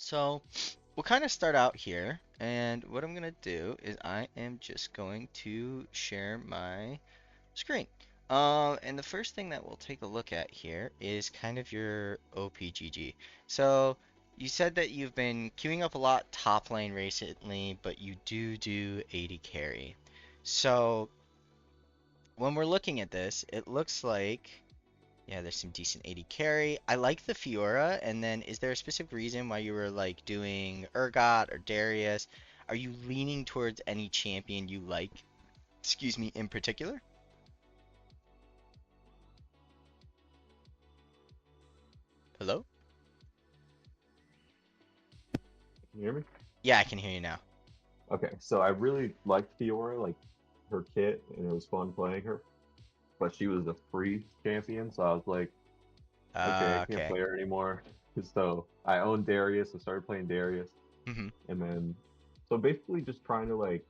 So we'll kind of start out here, and what I'm gonna do is I am just going to share my screen. And the first thing that we'll take a look at here is kind of your OPGG. So you said that you've been queuing up a lot top lane recently, but you do AD carry. So when we're looking at this, it looks like yeah, there's some decent AD carry. I like the Fiora, and then is there a specific reason why you were like doing Urgot or Darius? Are you leaning towards any champion you like, excuse me, in particular? Hello? Can you hear me? Yeah, I can hear you now. Okay, so I really liked Fiora, like her kit, and it was fun playing her. But she was a free champion, so I was like, okay, I can't Okay. play her anymore. So I owned Darius, I started playing Darius, hmm and then so basically just trying to like,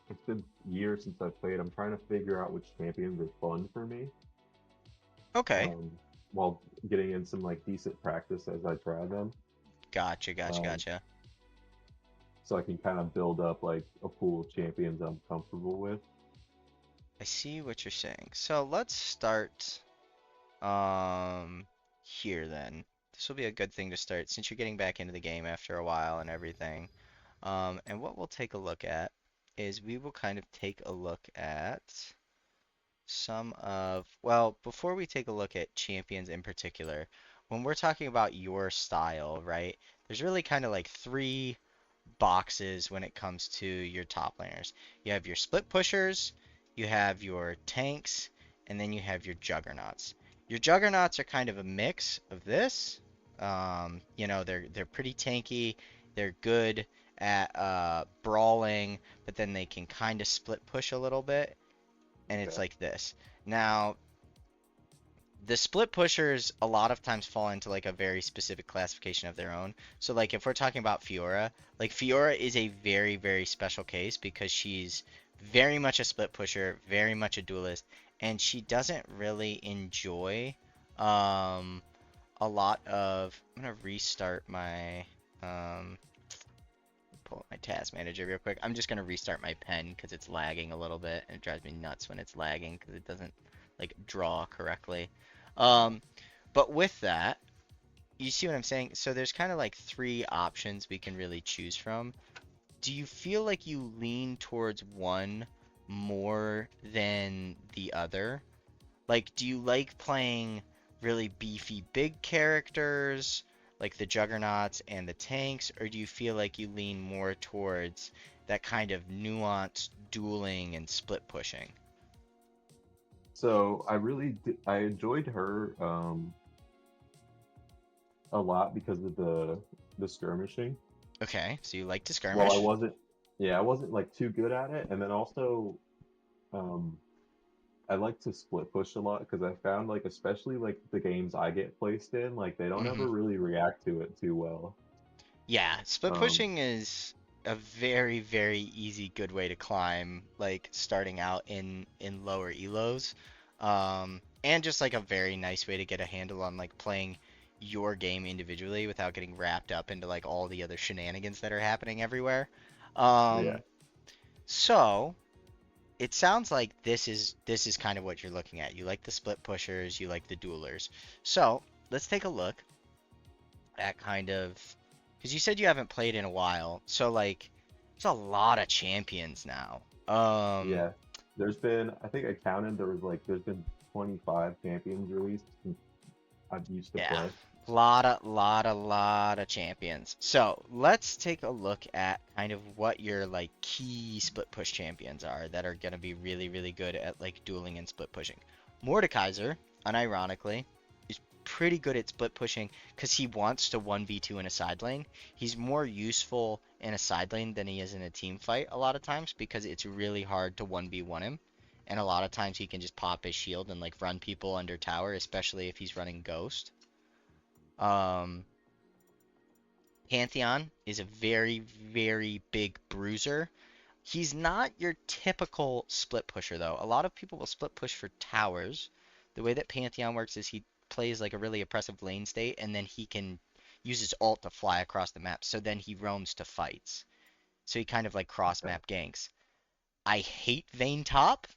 it's been years since I played. I'm trying to figure out which champions are fun for me, Okay. um, while getting in some like decent practice as I try them. Gotcha. Um, so I can kind of build up like a pool of champions I'm comfortable with. I see what you're saying. So let's start um here then. This will be a good thing to start since you're getting back into the game after a while and everything. And what we'll take a look at is we will kind of take a look at some of, well, before we take a look at champions in particular, when we're talking about your style, right, there's really kind of like three boxes when it comes to your top laners. You have your split pushers, you have your tanks, and then you have your juggernauts. Your juggernauts are kind of a mix of this. They're pretty tanky. They're good at brawling, but then they can kind of split push a little bit, and it's Okay. like this. Now, the split pushers a lot of times fall into like a very specific classification of their own. So like if we're talking about Fiora, like Fiora is a very special case because she's very much a split pusher, very much a duelist, and she doesn't really enjoy um a lot of I'm gonna restart my um pull up my task manager real quick. I'm just gonna restart my pen because it's lagging a little bit and it drives me nuts when it's lagging because it doesn't like draw correctly. Um, but with that, you see what I'm saying? So there's kind of like three options we can really choose from. Do you feel like you lean towards one more than the other? Like, do you like playing really beefy big characters like the Juggernauts and the tanks, or do you feel like you lean more towards that kind of nuanced dueling and split pushing? So I enjoyed her a lot because of the skirmishing. Okay, so you like to Well, skirmish? I wasn't like too good at it, and then also um I like to split push a lot because I found like especially like the games I get placed in, like they don't hmm ever really react to it too well. Yeah, split Um, pushing is a very easy good way to climb, like starting out in lower elos. And just like a very nice way to get a handle on like playing your game individually without getting wrapped up into like all the other shenanigans that are happening everywhere. yeah. Um, so it sounds like this is kind of what you're looking at. You like the split pushers, you like the duelers. So let's take a look at kind of because you said you haven't played in a while. So like there's a lot of champions now. Yeah. I think I counted there's been 25 champions released since I've used to Yeah. play. Lot of champions. So let's take a look at kind of what your like key split push champions are that are gonna be really good at like dueling and split pushing. Mordekaiser, unironically, is pretty good at split pushing because he wants to 1v2 in a side lane. He's more useful in a side lane than he is in a team fight a lot of times because it's really hard to 1v1 him. And a lot of times he can just pop his shield and like run people under tower, especially if he's running Ghost. Um, Pantheon is a very big bruiser. He's not your typical split pusher, though. A lot of people will split push for towers. The way that Pantheon works is he plays like a really oppressive lane state, and then uses ult to fly across the map. So then he roams to fights. So he kind of like cross Okay. map ganks. I hate Vayne Top,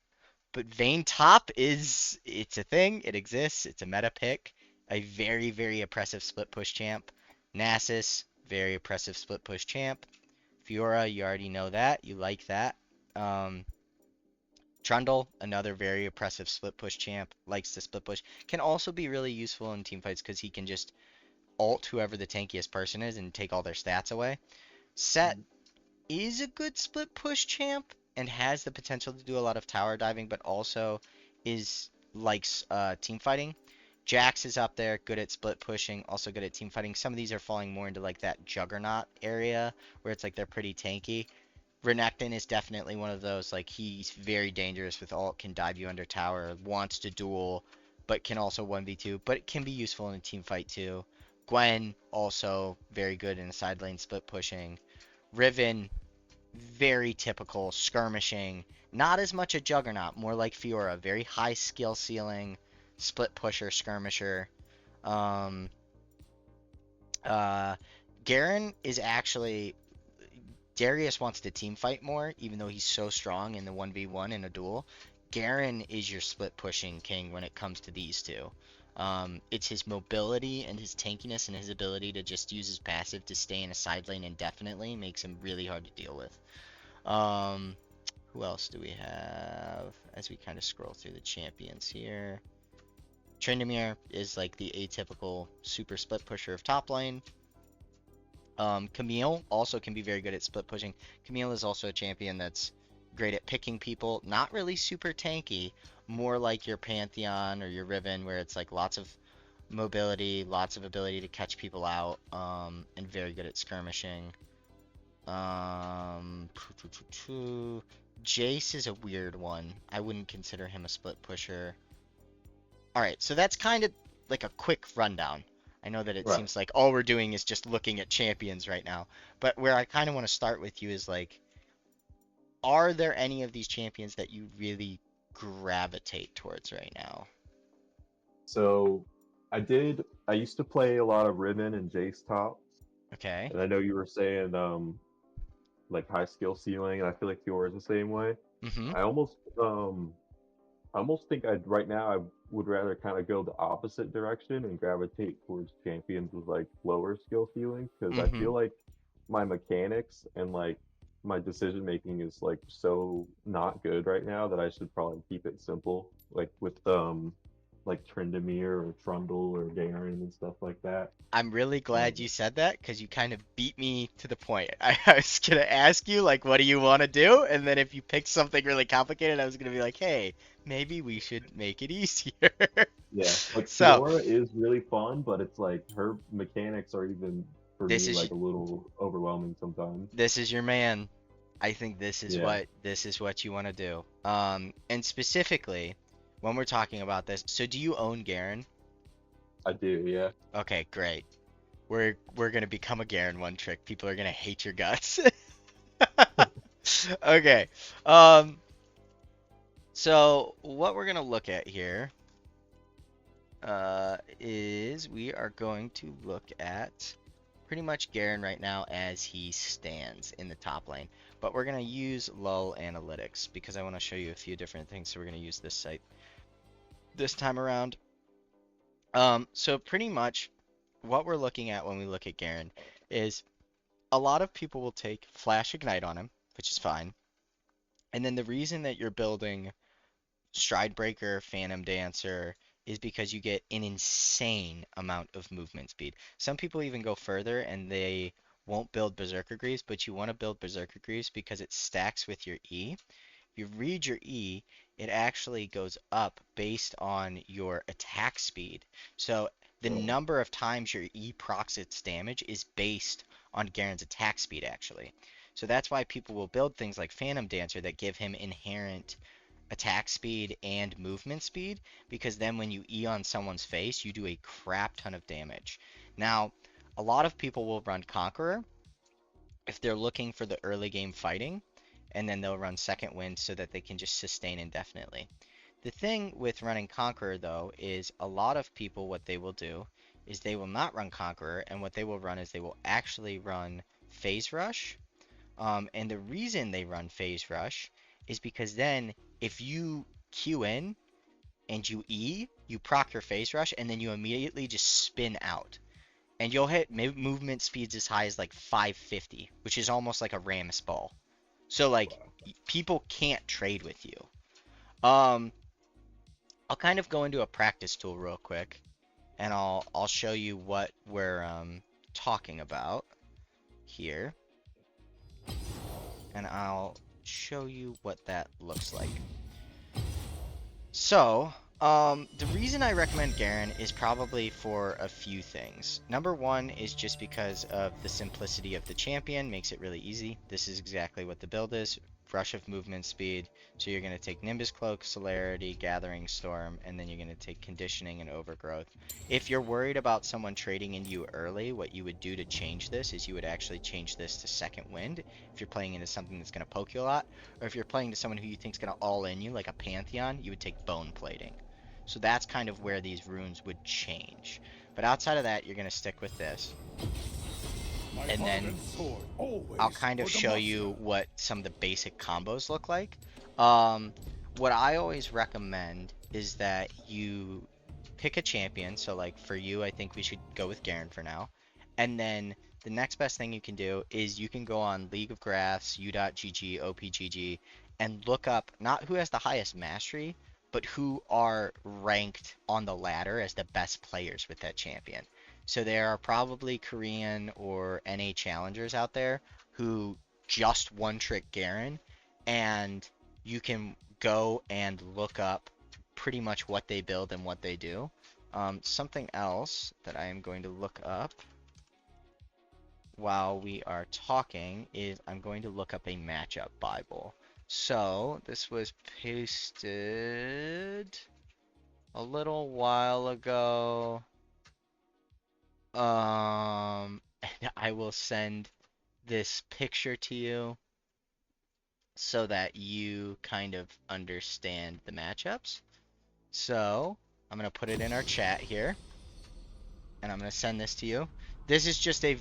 but Vayne Top it's a thing. It exists. It's a meta pick. A very, very oppressive split push champ. Nasus, very oppressive split push champ. Fiora, you already know that. You like that. Um, Trundle, another very oppressive split push champ, likes to split push. Can also be really useful in team fights because he can just ult whoever the tankiest person is and take all their stats away. Set Mhm. is a good split push champ and has the potential to do a lot of tower diving, but also is likes team fighting. Jax is up there, good at split pushing, also good at team fighting. Some of these are falling more into like that juggernaut area where it's like they're pretty tanky. Renekton is definitely one of those, like he's very dangerous with ult, can dive you under tower, wants to duel, but can also 1v2, but it can be useful in a team fight too. Gwen also very good in side lane split pushing. Riven, very typical skirmishing, not as much a juggernaut, more like Fiora, very high skill ceiling, split pusher, skirmisher. Um, uh, Garen is actually Darius wants to team fight more, even though he's so strong in the 1v1 in a duel. Garen is your split pushing king when it comes to these two. It's his mobility and his tankiness and his ability to just use his passive to stay in a side lane indefinitely makes him really hard to deal with. Um, who else do we have as we kind of scroll through the champions here? Tryndamere is like the atypical super split pusher of top lane. Camille also can be very good at split pushing. Camille is also a champion that's great at picking people. Not really super tanky, more like your Pantheon or your Riven, where it's like lots of mobility, lots of ability to catch people out, and very good at skirmishing. Um, Jace is a weird one. I wouldn't consider him a split pusher. All right, so that's kind of like a quick rundown. I know that it Right. seems like all we're doing is just looking at champions right now, but where I kind of want to start with you is like, are there any of these champions that you really gravitate towards right now? So I used to play a lot of Riven and Jace top, Okay. and I know you were saying like high skill ceiling, and I feel like yours is the same way. Mm-hmm. I almost I almost think I'd right now I would rather kind of go the opposite direction and gravitate towards champions with like lower skill ceilings because I Mm-hmm. feel like my mechanics and like my decision making is like so not good right now that I should probably keep it simple, like with like Tryndamere or Trundle or Garen and stuff like that. I'm really glad Um, you said that because you kind of beat me to the point. I was gonna ask you like, what do you want to do? And then if you picked something really complicated, I was gonna be like, hey, maybe we should make it easier. yeah, like So, Fiora is really fun, but it's like her mechanics are even for this me is like a little overwhelming sometimes. this is your man. I think Yeah, this is what you want to do. And specifically, when we're talking about this, so do you own Garen? I do. Yeah. Okay, great. We're gonna become a Garen one trick. People are gonna hate your guts. Okay. Um, so what we're gonna look at here is we are going to look at pretty much Garen right now as he stands in the top lane. But we're gonna use lull analytics because I want to show you a few different things. So we're gonna use this site this time around. So pretty much what we're looking at when we look at Garen is a lot of people will take Flash Ignite on him, which is fine. And then the reason that you're building Stridebreaker, Phantom Dancer is because you get an insane amount of movement speed. Some people even go further and they won't build Berserker Greaves, but you want to build Berserker Greaves because it stacks with your E. If you read your E, it actually goes up based on your attack speed. So the Oh, number of times your E procs its damage is based on Garen's attack speed, actually. So that's why people will build things like Phantom Dancer that give him inherent attack speed and movement speed, because then when you E on someone's face, you do a crap ton of damage. Now, a lot of people will run Conqueror if they're looking for the early game fighting, and then they'll run Second Wind so that they can just sustain indefinitely. The thing with running Conqueror, though, is a lot of people, what they will do is they will not run Conqueror, and what they will run is they will actually run Phase Rush. And the reason they run Phase Rush is because then if you Q in and you E, you proc your Phase Rush, and then you immediately just spin out. And you'll hit movement speeds as high as like 550, which is almost like a Rammus ball. So like Wow. people can't trade with you. Um, I'll kind of go into a practice tool real quick, and I'll show you what we're talking about here, and I'll show you what that looks like. So, the reason I recommend Garen is probably for a few things. Number one is just because of the simplicity of the champion, makes it really easy. This is exactly what the build is. Rush of movement speed. So you're going to take Nimbus Cloak, Celerity, Gathering Storm, and then you're going to take Conditioning and Overgrowth. If you're worried about someone trading into you early, what you would do to change this is you would actually change this to Second Wind if you're playing into something that's going to poke you a lot. Or if you're playing to someone who you think is going to all in you, like a Pantheon, you would take Bone Plating. So that's kind of where these runes would change. But outside of that, you're going to stick with this. And then I'll kind of show you what some of the basic combos look like. What I always recommend is that you pick a champion. So like for you, I think we should go with Garen for now. And then the next best thing you can do is you can go on League of Graphs, u.gg, opgg, and look up not who has the highest mastery, but who are ranked on the ladder as the best players with that champion. So there are probably Korean or NA challengers out there who just one trick Garen, and you can go and look up pretty much what they build and what they do. Something else that I am going to look up while we are talking is I'm going to look up a matchup Bible. So this was posted a little while ago. And I will send this picture to you so that you kind of understand the matchups. So I'm gonna put it in our chat here, and I'm gonna send this to you. This is just a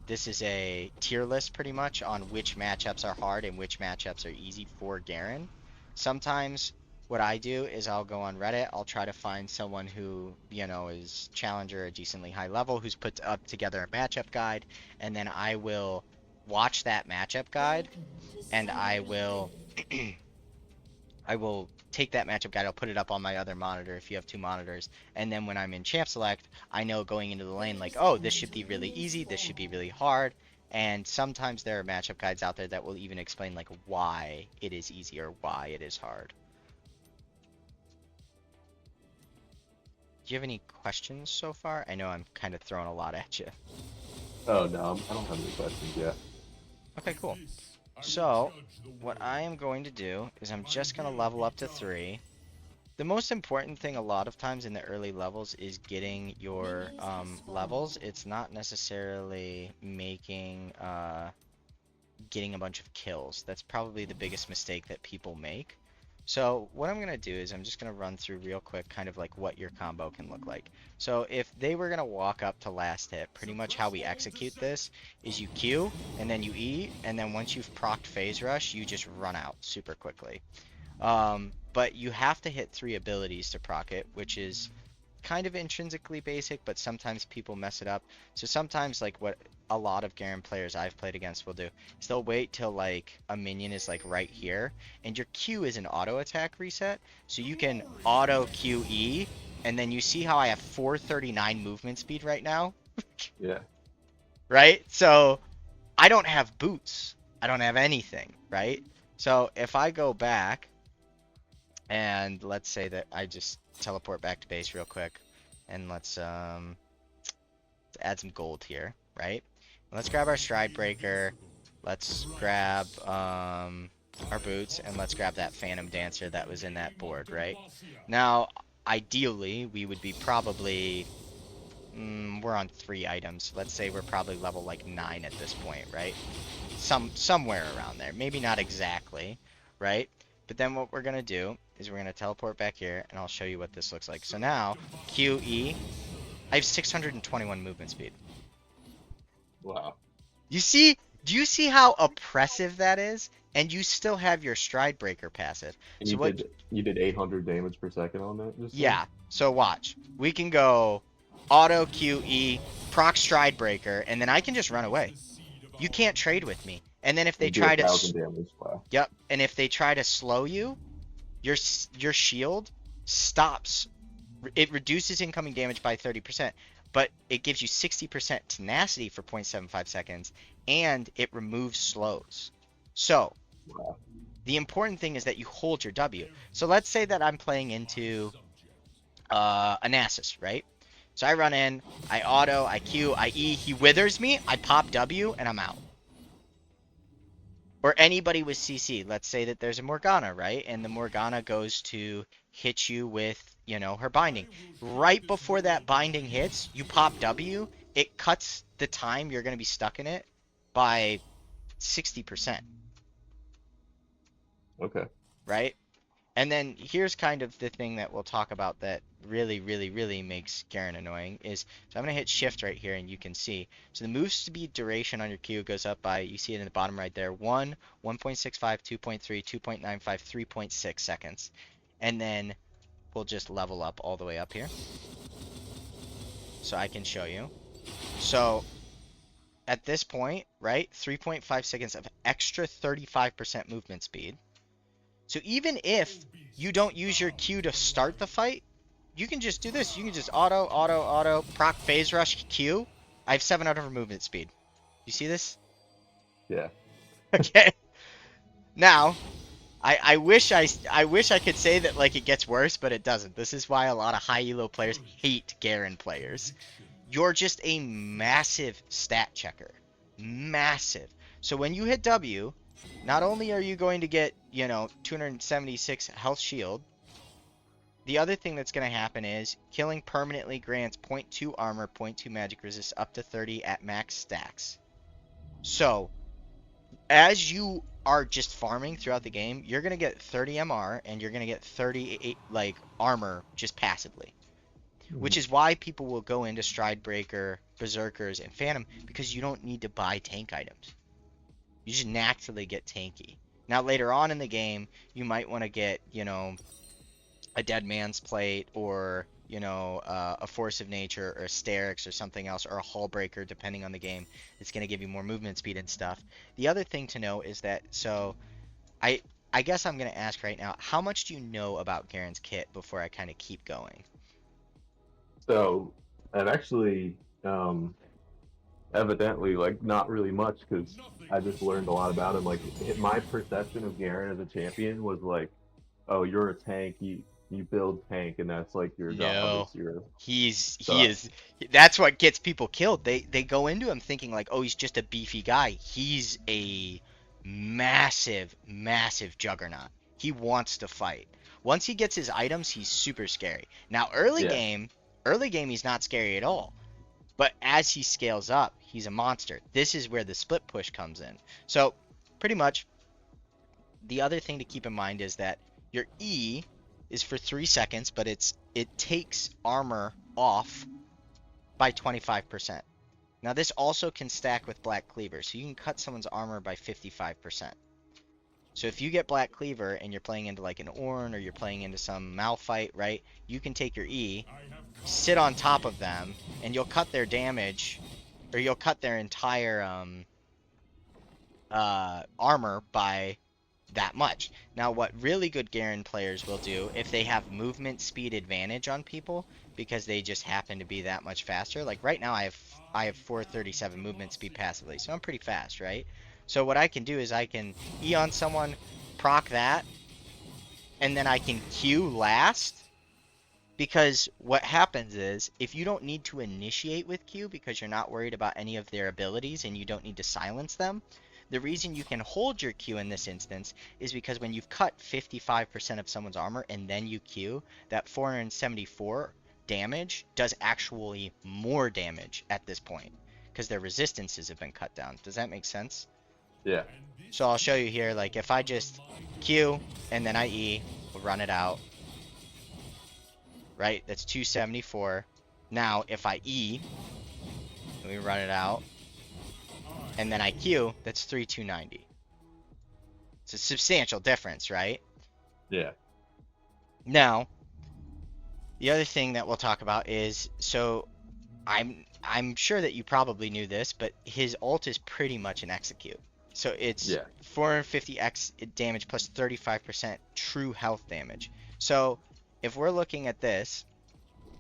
this is a tier list pretty much on which matchups are hard and which matchups are easy for Garen. Sometimes what I do is I'll go on Reddit, I'll try to find someone who, you know, is challenger or decently high level who's put up together a matchup guide, and then I will watch that matchup guide, and I will take that matchup guide, I'll put it up on my other monitor if you have two monitors, and then when I'm in champ select, I know going into the lane like, oh, this should be really easy, this should be really hard, and sometimes there are matchup guides out there that will even explain like why it is easy or why it is hard. Do you have any questions so far? I know I'm kind of throwing a lot at you. Oh no, I don't have any questions yet. Okay, cool. So, what I am going to do is I'm just going to level up to 3. The most important thing a lot of times in the early levels is getting your levels. It's not necessarily getting a bunch of kills. That's probably the biggest mistake that people make. So what I'm going to do is I'm just going to run through real quick kind of like what your combo can look like. So if they were going to walk up to last hit, pretty much how we execute this is you Q and then you E, and then once you've procced Phase Rush, you just run out super quickly. But you have to hit 3 abilities to proc it, which is kind of intrinsically basic, but sometimes people mess it up. So sometimes like what a lot of Garen players I've played against will do is they'll wait till like a minion is like right here, and your Q is an auto attack reset, so you can auto QE, and then you see how I have 439 movement speed right now, Yeah. right? So I don't have boots. I don't have anything, right? So if I go back and let's say that I just teleport back to base real quick, and let's add some gold here, right? Let's grab our stride breaker. Let's grab our boots, and let's grab that phantom dancer that was in that board, right? Now, ideally, we would be probably we're on 3 items. Let's say we're probably level like 9 at this point, right? Somewhere around there. Maybe not exactly, right? But then what we're gonna do is we're gonna teleport back here, and I'll show you what this looks like. So now, QE, I have 621 movement speed. Wow. You see, do you see how oppressive that is? And you still have your stride breaker passive. And So what, you did 800 damage per second on that just then? yeah, so watch. We can go auto QE, proc stride breaker, and then I can just run away. You can't trade with me. And then if they And do a try to, thousand damage. Wow. yep, and if they try to slow you, your shield stops. It reduces incoming damage by 30%, but it gives you 60% tenacity for 0.75 seconds, and it removes slows. So Wow. the important thing is that you hold your W. So let's say that I'm playing into a Nasus, right? So I run in, I auto, I Q, I E, he withers me, I pop W, and I'm out. Or anybody with CC, let's say that there's a Morgana, right? And the Morgana goes to hit you with, you know, her binding. Right before that binding hits, you pop W, it cuts the time you're going to be stuck in it by 60%, Okay. right? And then here's kind of the thing that we'll talk about that really, really, really makes Garen annoying is, so I'm going to hit shift right here and you can see. So the move speed duration on your Q goes up by, you see it in the bottom right there, 1, 1.65, 2.3, 2.95, 3.6 seconds. And then we'll just level up all the way up here. So I can show you. So at this point, right, 3.5 seconds of extra 35% movement speed. So even if you don't use your Q to start the fight, you can just do this. You can just auto, proc phase rush Q. I have 700 movement speed. You see this? Yeah. Okay. Now, I wish I could say that like it gets worse, but it doesn't. This is why a lot of high elo players hate Garen players. You're just a massive stat checker. Massive. So when you hit W, not only are you going to get, you know, 276 health shield, the other thing that's going to happen is killing permanently grants 0.2 armor, 0.2 magic resist up to 30 at max stacks. So as you are just farming throughout the game, you're going to get 30 MR and you're going to get 38 like armor just passively. Which is why people will go into Stride Breaker, Berserkers, and Phantom, because you don't need to buy tank items. You just naturally get tanky. Now later on in the game, you might want to get, you know, a Dead Man's Plate, or, you know, a Force of Nature, or a Sterix, or something else, or a Hull Breaker, depending on the game. It's going to give you more movement speed and stuff. The other thing to know is that, so, I, I guess I'm going to ask right now, how much do you know about Garen's kit before I kind of keep going? So, I've actually, evidently, like, not really much because I just learned a lot about him. Like, my perception of Garen as a champion was like, oh, you're a tank. You build tank, and that's like your job. No. It's your He so is that's what gets people killed. They go into him thinking like, "Oh, he's just a beefy guy." He's a massive, massive juggernaut. He wants to fight. Once he gets his items, he's super scary. Now, yeah. early game he's not scary at all. But as he scales up, he's a monster. This is where the split push comes in. So, pretty much the other thing to keep in mind is that your E is for 3 seconds, but it takes armor off by 25%. Now this also can stack with Black Cleaver, so you can cut someone's armor by 55%. So if you get Black Cleaver and you're playing into like an Ornn, or you're playing into some Malphite, right? You can take your E, sit on top of them, and you'll cut their damage, or you'll cut their entire armor by that much. Now, what really good Garen players will do, if they have movement speed advantage on people, because they just happen to be that much faster. Like right now, I have 437 movement speed passively, so I'm pretty fast, right? So what I can do is I can E on someone, proc that, and then I can Q last. Because what happens is, if you don't need to initiate with Q because you're not worried about any of their abilities and you don't need to silence them, the reason you can hold your Q in this instance is because when you've cut 55% of someone's armor and then you Q, that 474 damage does actually more damage at this point because their resistances have been cut down. Does that make sense? Yeah. So I'll show you here, like if I just Q and then I E, we'll run it out. Right? That's 274. Now, if I E, let me run it out, and then I Q, that's 3290. It's a substantial difference, right? Yeah. Now, the other thing that we'll talk about is, so I'm sure that you probably knew this, but his ult is pretty much an execute. So it's Yeah. 450x damage plus 35% true health damage. So if we're looking at this,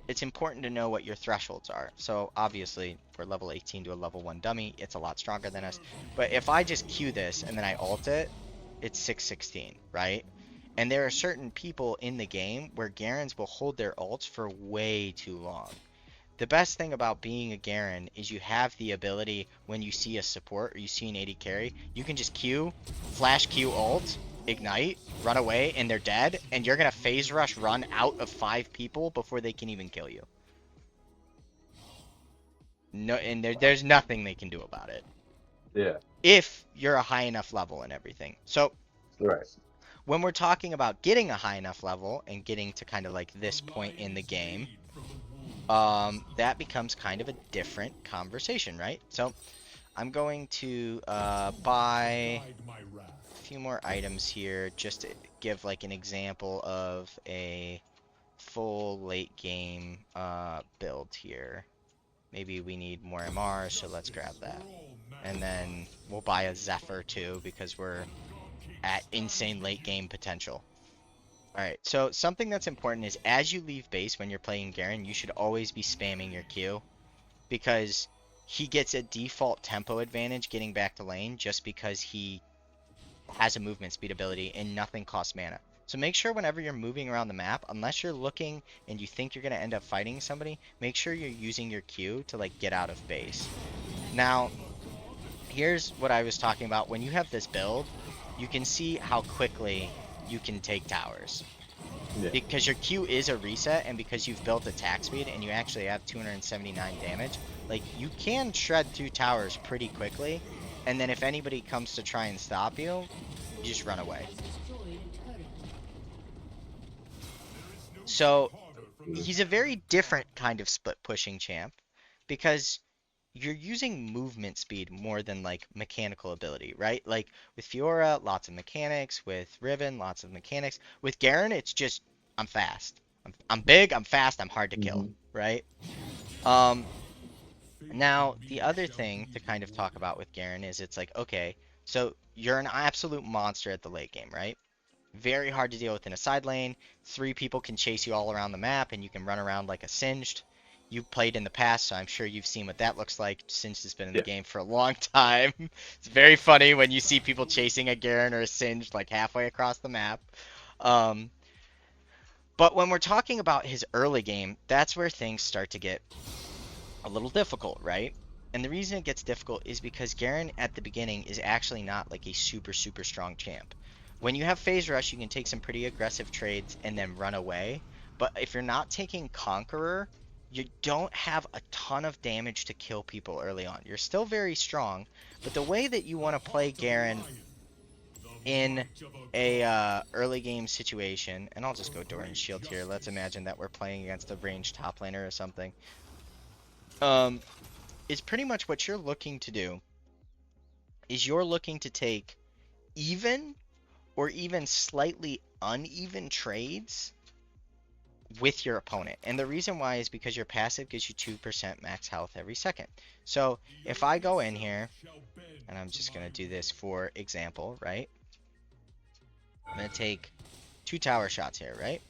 it's important to know what your thresholds are. So obviously, for level 18 to a level 1 dummy, it's a lot stronger than us. But if I just Q this and then I ult it, it's 616, right? And there are certain people in the game where Garens will hold their ults for way too long. The best thing about being a Garen is you have the ability when you see a support or you see an AD carry, you can just Q, flash Q ult, ignite, run away, and they're dead, and you're gonna phase rush run out of 5 people before they can even kill you. No, and Wow. there's nothing they can do about it Yeah. if you're a high enough level and everything. So Right. when we're talking about getting a high enough level and getting to kind of like this point in the game, that becomes kind of a different conversation, right? So I'm going to buy a few more items here just to give like an example of a full late game build here. Maybe we need more MR, so let's grab that. And then we'll buy a Zephyr too because we're at insane late game potential. Alright, so something that's important is as you leave base when you're playing Garen, you should always be spamming your Q because he gets a default tempo advantage getting back to lane just because he has a movement speed ability and nothing costs mana. So make sure whenever you're moving around the map, unless you're looking and you think you're going to end up fighting somebody, make sure you're using your Q to like get out of base. Now, here's what I was talking about. When you have this build, you can see how quickly you can take towers. Yeah. Because your Q is a reset, and because you've built attack speed and you actually have 279 damage, like you can shred through towers pretty quickly. And then if anybody comes to try and stop you, you just run away. So he's a very different kind of split pushing champ because you're using movement speed more than like mechanical ability, right? Like with Fiora, lots of mechanics. With Riven, lots of mechanics. With Garen, it's just I'm fast. I'm big, I'm fast, I'm hard to kill, Hmm. right? Um, Now the other thing to kind of talk about with Garen is it's like, okay, so you're an absolute monster at the late game, right? Very hard to deal with in a side lane. 3 people can chase you all around the map, and you can run around like a Singed. You've played in the past, so I'm sure you've seen what that looks like. Singed has been in the Yeah. game for a long time. It's very funny when you see people chasing a Garen or a Singed like halfway across the map. Um, but when we're talking about his early game, that's where things start to get a little difficult, right? And the reason it gets difficult is because Garen at the beginning is actually not like a super, super strong champ. When you have Phase Rush, you can take some pretty aggressive trades and then run away. But if you're not taking Conqueror, you don't have a ton of damage to kill people early on. You're still very strong, but the way that you want to play Garen in a early game situation, and I'll just go Doran's Shield here. Let's imagine that we're playing against a ranged top laner or something. Um, is pretty much what you're looking to do is you're looking to take even or even slightly uneven trades with your opponent. And the reason why is because your passive gives you 2% max health every second. So if I go in here, and I'm just going to do this for example, right? I'm going to take 2 tower shots here, right?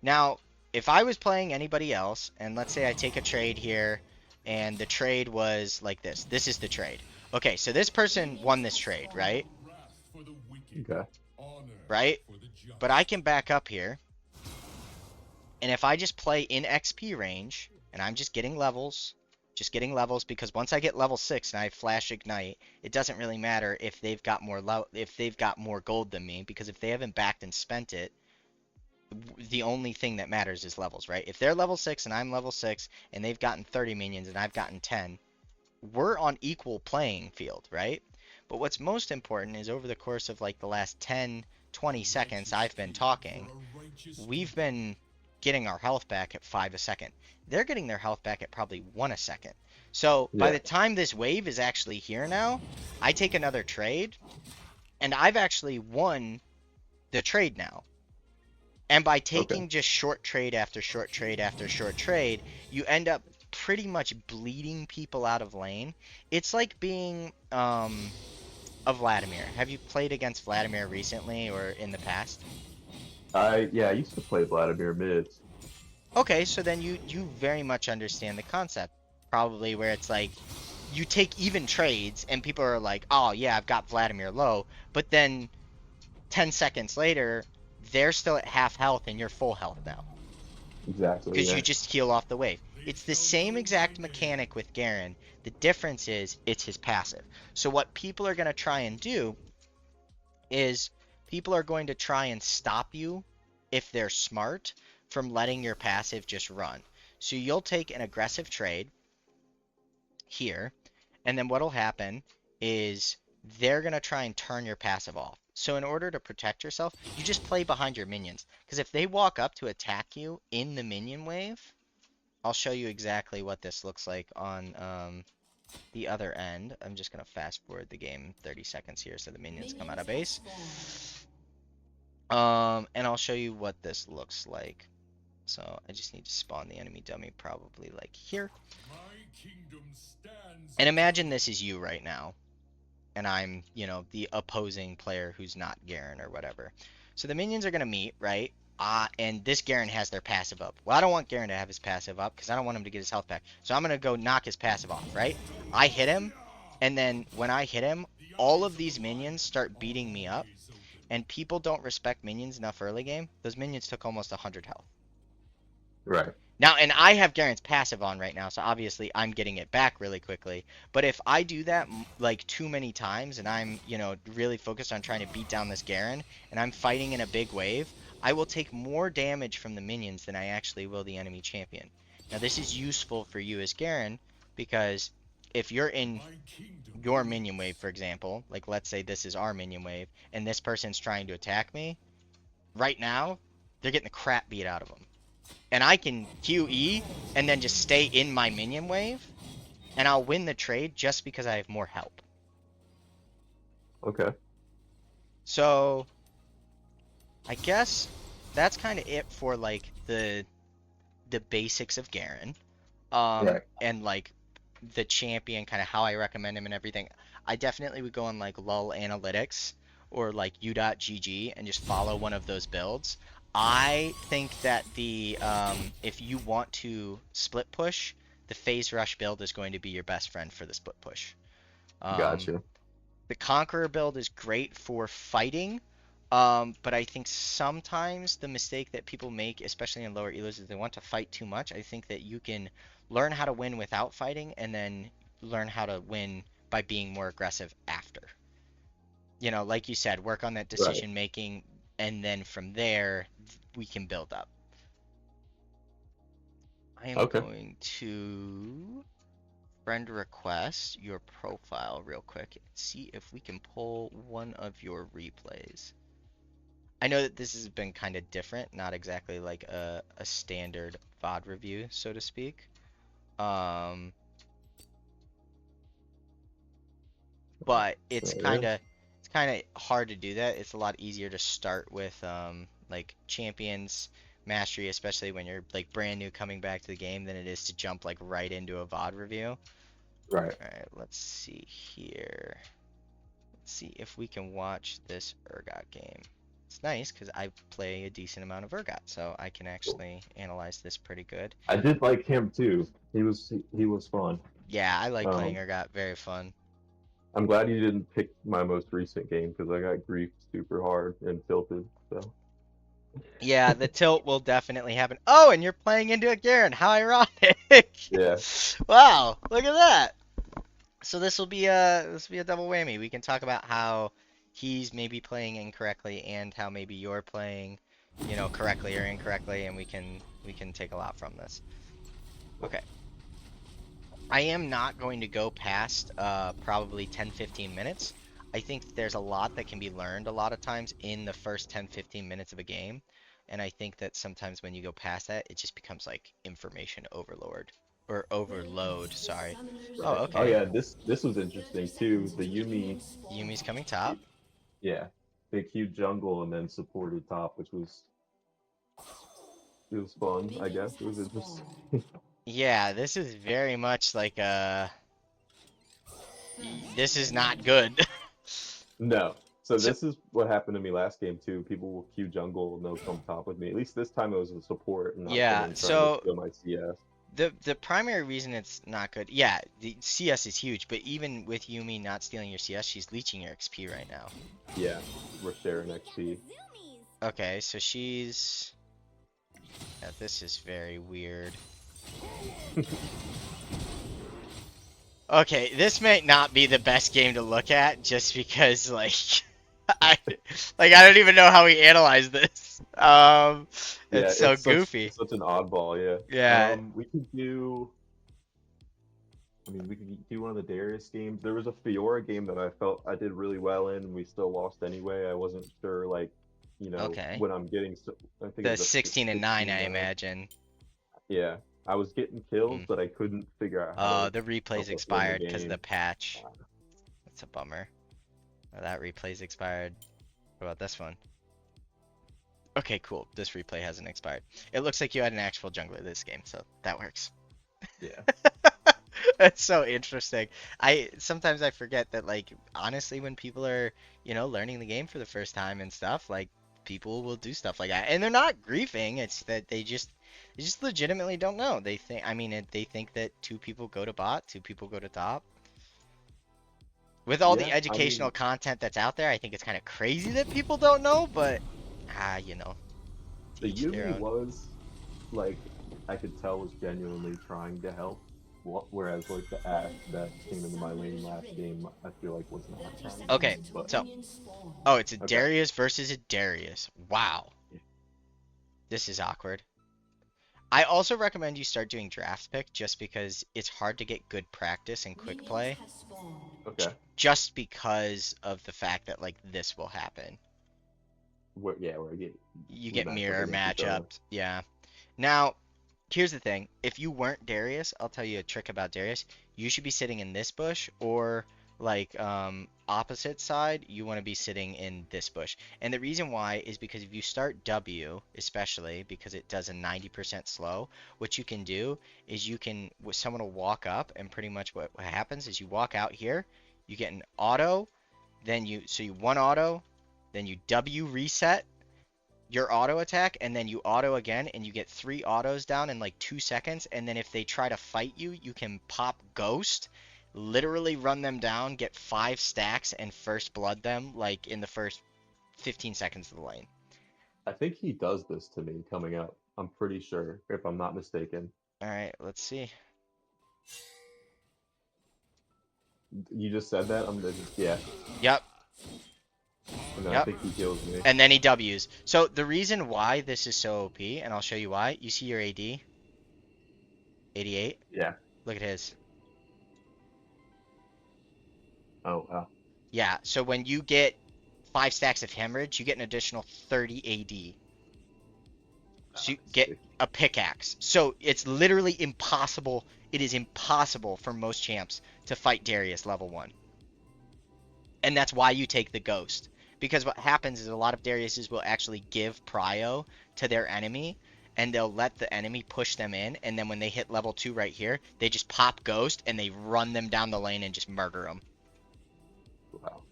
Now, if I was playing anybody else, and let's say I take a trade here, and the trade was like this. This is the trade. Okay, so this person won this trade, right? Okay. Right? But I can back up here, and if I just play in XP range, and I'm just getting levels, because once I get level 6 and I flash ignite, it doesn't really matter if they've got more gold than me, because if they haven't backed and spent it, the only thing that matters is levels, right? If they're level 6 and I'm level 6 and they've gotten 30 minions and I've gotten 10, we're on equal playing field, right? But what's most important is over the course of like the last 10, 20 seconds I've been talking, we've been getting our health back at 5 a second. They're getting their health back at probably 1 a second. So by Yeah. the time this wave is actually here now, I take another trade, and I've actually won the trade now. And by Okay. taking just short trade after short trade after short trade, you end up pretty much bleeding people out of lane. It's like being a Vladimir. Have you played against Vladimir recently or in the past? I used to play Vladimir mids. Okay, so then you very much understand the concept. Probably where it's like you take even trades and people are like, "Oh, yeah, I've got Vladimir low." But then 10 seconds later, they're still at half health and you're full health now Exactly. because Yeah. you just heal off the wave. It's the same exact mechanic with Garen. The difference is it's his passive. So what people are going to try and do is people are going to try and stop you if they're smart from letting your passive just run. So you'll take an aggressive trade here, and then what'll happen is they're going to try and turn your passive off. So in order to protect yourself, you just play behind your minions. Because if they walk up to attack you in the minion wave, I'll show you exactly what this looks like on the other end. I'm just going to fast forward the game 30 seconds here so the minions come out of base. And I'll show you what this looks like. So I just need to spawn the enemy dummy probably like here. And imagine this is you right now. And I'm, the opposing player who's not Garen or whatever. So the minions are going to meet, right? And this Garen has their passive up. Well, I don't want Garen to have his passive up because I don't want him to get his health back. So I'm going to go knock his passive off, right? I hit him, and then when I hit him, all of these minions start beating me up, and people don't respect minions enough early game. Those minions took almost 100 health. Right. Now, and I have Garen's passive on right now, so obviously I'm getting it back really quickly. But if I do that like too many times and I'm, really focused on trying to beat down this Garen and I'm fighting in a big wave, I will take more damage from the minions than I actually will the enemy champion. Now, this is useful for you as Garen because if you're in your minion wave, for example, like let's say this is our minion wave and this person's trying to attack me, right now, they're getting the crap beat out of them. And I can QE and then just stay in my minion wave, and I'll win the trade just because I have more help. Okay. So I guess that's kind of it for like the basics of Garen, Right. and like the champion, kind of how I recommend him and everything. I definitely would go on like LUL Analytics or like u.gg and just follow one of those builds. I think that the if you want to split push, the phase rush build is going to be your best friend for the split push. Um, Gotcha. the Conqueror build is great for fighting, but I think sometimes the mistake that people make, especially in lower elos, is they want to fight too much. I think that you can learn how to win without fighting and then learn how to win by being more aggressive after. Like you said, work on that Right. decision making, and then from there, we can build up. I am Okay. going to friend request your profile real quick and see if we can pull one of your replays. I know that this has been kind of different, not exactly like a standard VOD review, so to speak. Um, but So yeah. it's kind of hard to do that. It's a lot easier to start with like champions mastery, especially when you're like brand new coming back to the game, than it is to jump like right into a VOD review. All Right. right, let's see here. Let's see if we can watch this Urgot game. It's nice because I play a decent amount of Urgot, so I can Cool. actually analyze this pretty good. I did like him too. He was fun. Yeah, I like playing Um, Urgot. Very fun. I'm glad you didn't pick my most recent game because I got griefed super hard and tilted. So Yeah, the tilt will definitely happen. Oh, and you're playing into a Garen. How ironic. yeah. Wow, look at that. So this will be a double whammy. We can talk about how he's maybe playing incorrectly and how maybe you're playing, correctly or incorrectly, and we can take a lot from this. Okay. I am not going to go past probably 10-15 minutes. I think there's a lot that can be learned a lot of times in the first 10-15 minutes of a game. and I think that sometimes when you go past that, it just becomes like information overload or overload. Sorry. Oh, Right. Oh okay. yeah, this was interesting too. The Yuumi, Yumi's coming top. yeah, big huge jungle and then supported top, which was it was fun. I guess it was interesting. Yeah, this is very much like this is not good. No. So So this is what happened to me last game too. People will queue jungle and they'll come top with me. At least this time it was a support and not yeah, someone trying to so steal my CS. the primary reason it's not good, yeah, the CS is huge, but even with Yumi not stealing your CS, she's leeching your XP right now. Yeah, we're sharing XP. Okay, so she's yeah, this is very weird. Okay, this may not be the best game to look at just because like I I don't even know how we analyze this. Yeah, It's so it's goofy. such an oddball. Yeah. Yeah. We could do. I mean, we could do one of the Darius games. There was a Fiora game that I felt I did really well in, and we still lost anyway. I wasn't sure, like, Okay. when I'm getting. I think it The was a 16 and 9, I 16-9. imagine. Yeah, I was getting kills, Mm. but I couldn't figure out how to The replay's help us win the expired because of the game. patch. Uh, That's a bummer. That replay's expired. What about this one? Okay, cool. This replay hasn't expired. It looks like you had an actual jungler this game, so that works. yeah, That's so interesting. I sometimes I forget that like honestly when people are, learning the game for the first time and stuff, like people will do stuff like that. And they're not griefing, it's that they just legitimately don't know. They think I mean they think that two people go to bot, two people go to top. With all the yeah. I educational mean, content that's out there, I think it's kind of crazy that people don't know, but to the each their Yuumi own. was like I could tell was genuinely trying to help. Whereas like the Ash that came into my lane last game, I feel like was not trying to. Okay, But so oh, it's a okay, Darius versus a Darius. Wow. This is awkward. I also recommend you start doing draft pick just because it's hard to get good practice and quick play okay. just because of the fact that like this will happen. Where I get You we get match up mirror against each other. matchups. Yeah. Now, here's the thing. If you weren't Darius, I'll tell you a trick about Darius. You should be sitting in this bush or like opposite side, you want to be sitting in this bush. And the reason why is because if you start W, especially because it does a 90% slow, what you can do is someone will walk up and pretty much what happens is you walk out here, you get an auto, so you one auto, then you W reset, your auto attack and then you auto again and you get three autos down in like 2 seconds, and then if they try to fight you you can pop ghost, literally run them down, get 5 stacks and first blood them like in the first 15 seconds of the lane. I think he does this to me coming up. I'm pretty sure, if I'm not mistaken. All right, let's see. You just said that. I'm just yeah, Yep. and then I Yep. think he kills me. And then he W's. So the reason why this is so OP, and I'll show you why, you see your AD 88, Yeah. look at his. Oh wow. Yeah, so when you get 5 stacks of hemorrhage you get an additional 30 AD. So you get Sick. a pickaxe. So it's literally impossible. It is impossible for most champs to fight Darius level 1. And that's why you take the ghost. Because what happens is a lot of Dariuses will actually give prio to their enemy and they'll let the enemy push them in, and then when they hit level 2 right here, they just pop ghost and they run them down the lane and just murder them. Wow.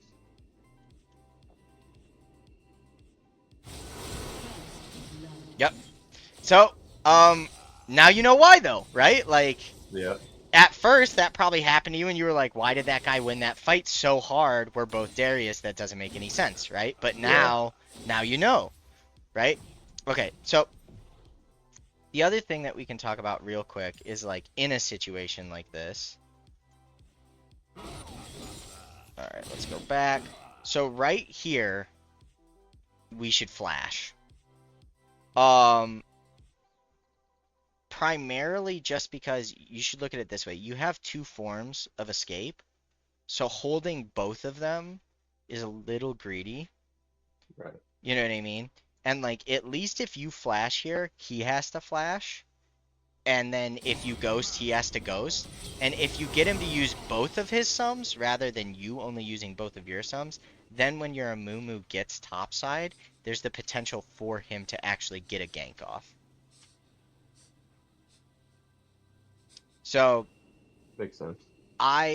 Yep. So, now you know why though, right? Like Yeah. at first that probably happened to you and you were like, why did that guy win that fight so hard? We're both Darius. That doesn't make any sense, right? But Yeah. now you know, right? Okay, so the other thing that we can talk about real quick is like in a situation like this. All right, let's go back. So right here, we should flash. Um, Primarily just because you should look at it this way. You have two forms of escape, so holding both of them is a little greedy. Right. You know what I mean? And like at least if you flash here, he has to flash. And then if you ghost, he has to ghost. And if you get him to use both of his sums rather than you only using both of your sums, then when your Amumu gets topside, there's the potential for him to actually get a gank off. So Makes sense.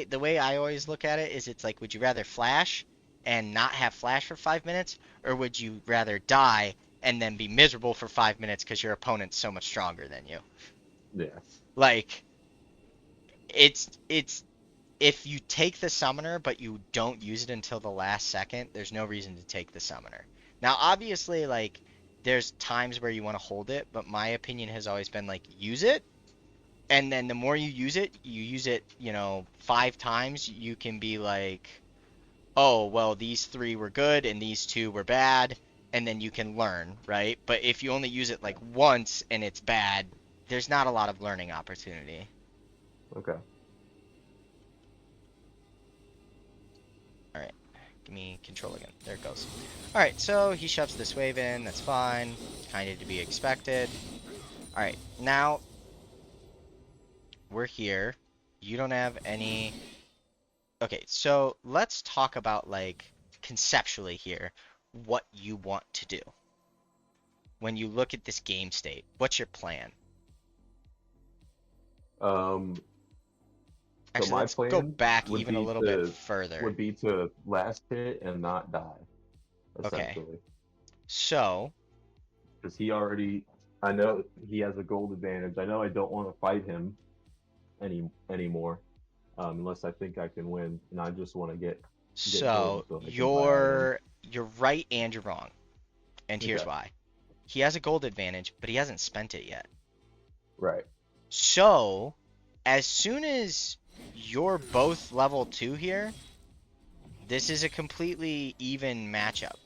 the way I always look at it is it's like, would you rather flash and not have flash for 5 minutes, or would you rather die and then be miserable for 5 minutes because your opponent's so much stronger than you? Yeah. Like, it's if you take the summoner but you don't use it until the last second, there's no reason to take the summoner. Now, obviously, like there's times where you want to hold it, but my opinion has always been like use it, and then the more you use it, 5 times, you can be like, oh, well, these 3 were good and these 2 were bad, and then you can learn, right? But if you only use it like once and it's bad, there's not a lot of learning opportunity. Okay. All right, give me control again. There it goes. All right, so he shoves this wave in. That's fine. Kind of to be expected. All right, now we're here. You don't have any. Okay, so let's talk about like conceptually here what you want to do. When you look at this game state, what's your plan? Um, so Actually, my let's go plan back would even a be little bit to further. would be to last hit and not die, Okay, essentially. so Because he already, I know he has a gold advantage. I know I don't want to fight him anymore, unless I think I can win, and I just want to get gold so so I can buy items. you're right and you're wrong. And here's Okay, why. He has a gold advantage, but he hasn't spent it yet. right, So, as soon as you're both level 2 here, this is a completely even matchup.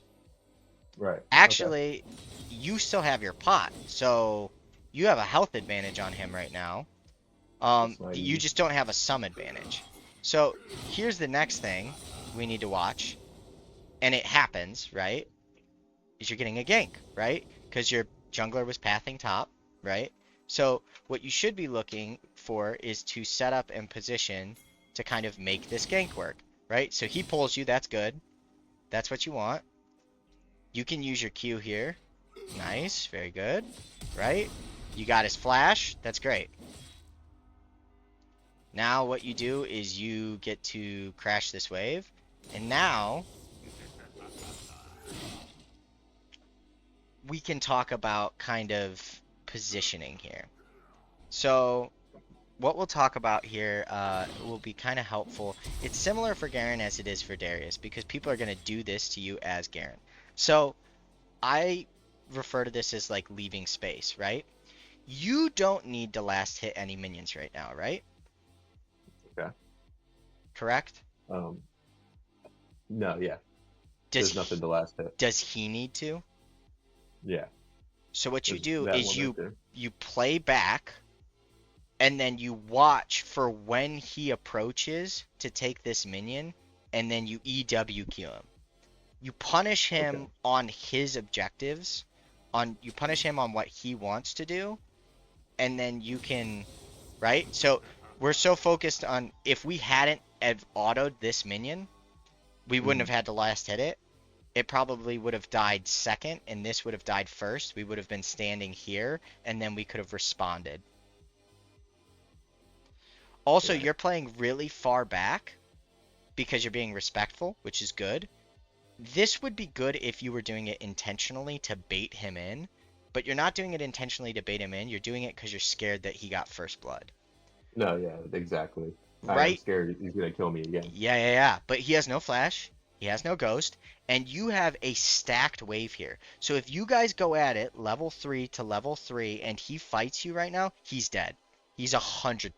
right. Okay, Actually, you still have your pot, so you have a health advantage on him right now. that's You 90. just don't have a sum advantage. So here's the next thing we need to watch, and it happens, right? Is you're getting a gank, right? Because your jungler was pathing top, right? So what you should be looking for is to set up and position to kind of make this gank work, right? So he pulls you, that's good. That's what you want. You can use your Q here. Nice, very good, right? You got his flash, that's great. Now what you do is you get to crash this wave, and now we can talk about kind of positioning here. So what we'll talk about here will be kind of helpful. It's similar for Garen as it is for Darius because people are going to do this to you as Garen. So I refer to this as like leaving space, right? You don't need to last hit any minions right now, right? Okay. Correct? Um, no, yeah. Does There's nothing he, to last hit. does he need to? Yeah, So what you there's do that is one right there. you play back and then you watch for when he approaches to take this minion and then you EWQ him. You punish Okay. him on his objectives, you punish him on what he wants to do, and then you can, right? So we're so focused on if we hadn't have autoed this minion, we wouldn't Hmm. have had to last hit it. It probably would have died second, and this would have died first. We would have been standing here, and then we could have responded. Also, Right. you're playing really far back because you're being respectful, which is good. This would be good if you were doing it intentionally to bait him in, but you're not doing it intentionally to bait him in. You're doing it because you're scared that he got first blood. No, yeah, exactly. I am Right? scared he's gonna kill me again. Yeah, yeah, yeah. But he has no flash, he has no ghost, and you have a stacked wave here. So if you guys go at it level 3 to level 3 and he fights you right now, he's dead. He's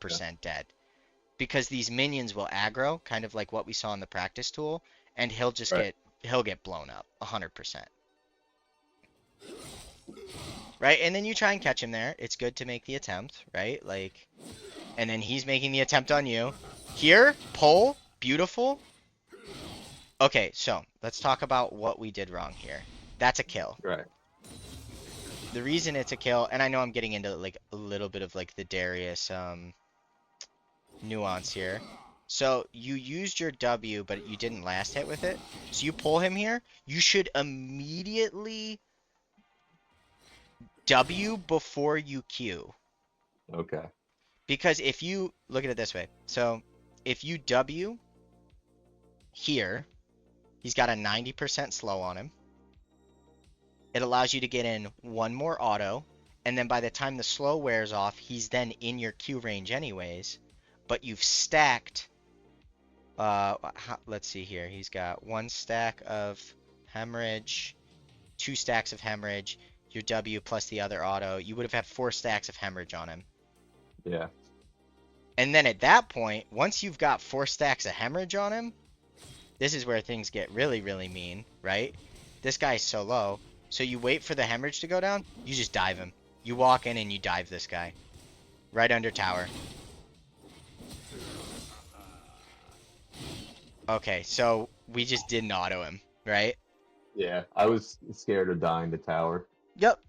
Yeah. 100% dead. Because these minions will aggro, kind of like what we saw in the practice tool, and Right. he'll get blown up 100%. Right? And then you try and catch him there. It's good to make the attempt, right? Like, and then he's making the attempt on you. Here, pull, beautiful. Okay, so let's talk about what we did wrong here. That's a kill. Right. the reason it's a kill, and I know I'm getting into like a little bit of like the Darius nuance here. So you used your W, but you didn't last hit with it. So you pull him here. You should immediately W before you Q. Okay. Because if you look at it this way, so if you W here, he's got a 90% slow on him. It allows you to get in one more auto, and then by the time the slow wears off, he's then in your Q range anyways. But you've stacked. Let's see here. He's got 1 stack of hemorrhage, 2 stacks of hemorrhage, your W plus the other auto. You would have had 4 stacks of hemorrhage on him. Yeah. And then at that point, once you've got 4 stacks of hemorrhage on him, this is where things get really, really mean, right? This guy's so low. So you wait for the hemorrhage to go down, you just dive him. You walk in and you dive this guy. Right under tower. Okay, so we just didn't auto him, right? Yeah. I was scared of dying to tower. Yep.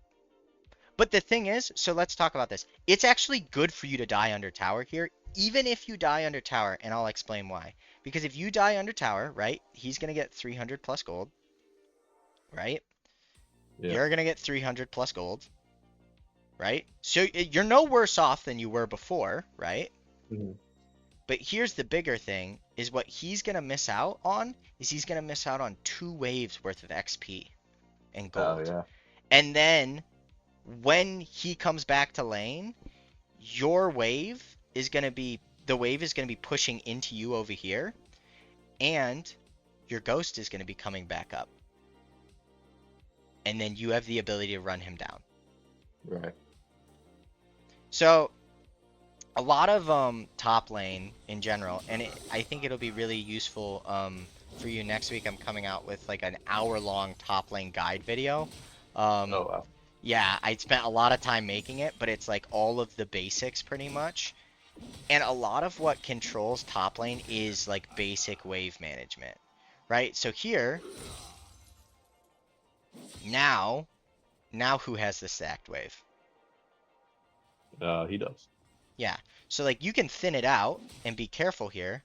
But the thing is, so let's talk about this. It's actually good for you to die under tower here, even if you die under tower, and I'll explain why. Because if you die under tower, right, he's going to get 300 plus gold, right? Yeah. You're going to get 300 plus gold, right? So you're no worse off than you were before, right? Mhm. But here's the bigger thing, is what he's going to miss out on, is he's going to miss out on 2 waves worth of XP and Oh gold. yeah. And then when he comes back to lane, your wave is going to be, the wave is going to be pushing into you over here, and your ghost is going to be coming back up. And then you have the ability to run him down. Right. So a lot of top lane in general, and I think it'll be really useful for you next week. I'm coming out with like an hour-long top lane guide video. Oh wow. Yeah, I spent a lot of time making it, but it's like all of the basics pretty much. And a lot of what controls top lane is like basic wave management, right? So here, now who has the stacked wave? He does. Yeah, so like you can thin it out and be careful here.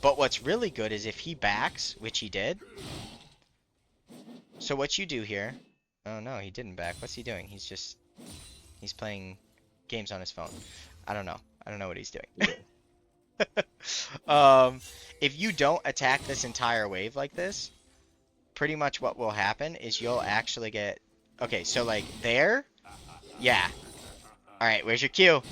But what's really good is if he backs, which he did. So what you do here, oh no, he didn't back. What's he doing? He's playing games on his phone. I don't know what he's doing. If you don't attack this entire wave like this, pretty much what will happen is you'll actually get, okay, so like there, yeah. All right, where's your Q?